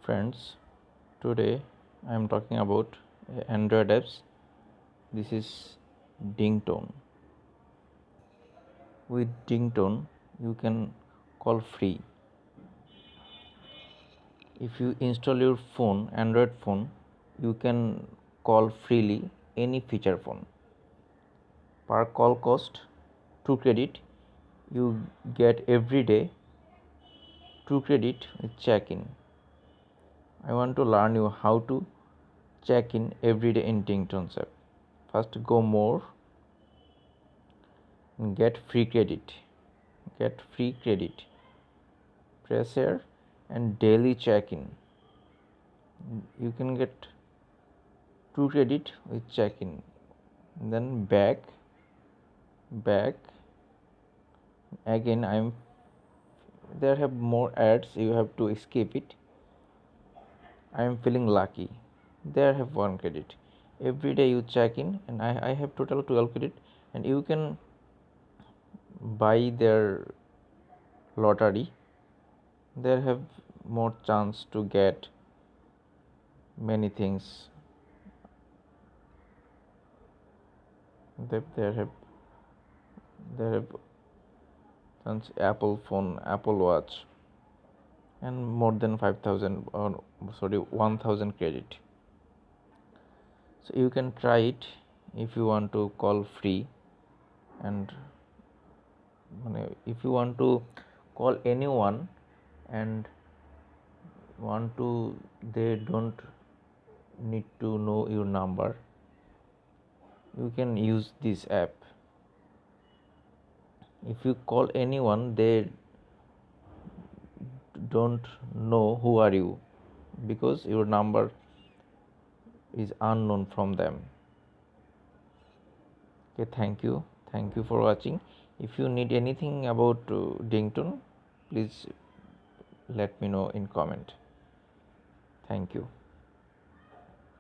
Friends, today I am talking about Android apps. This is Dingtone. With Dingtone, you can call free. If you install your phone, Android phone, you can call freely any feature phone. Per call cost 2 credit. You get every day 2 credit with check-in. I want to learn you how to check in every day in Dingtone's app. First, go more and get free credit. Press here and daily check-in. You can get 2 credit with check-in. Then back again. There have more ads, you have to skip it. I am feeling lucky. There have 1 credit. Every day you check in and I have total 12 credit, and you can buy their lottery. There have more chance to get many things. There have chance Apple phone, Apple Watch, and more than 5,000 or 1,000 credit. So you can try it if you want to call free, and if you want to call anyone and they don't need to know your number, you can use this app. If you call anyone, they don't know who are you because your number is unknown from them. Okay, thank you for watching. If you need anything about Dingtone, please let me know in comment. Thank you.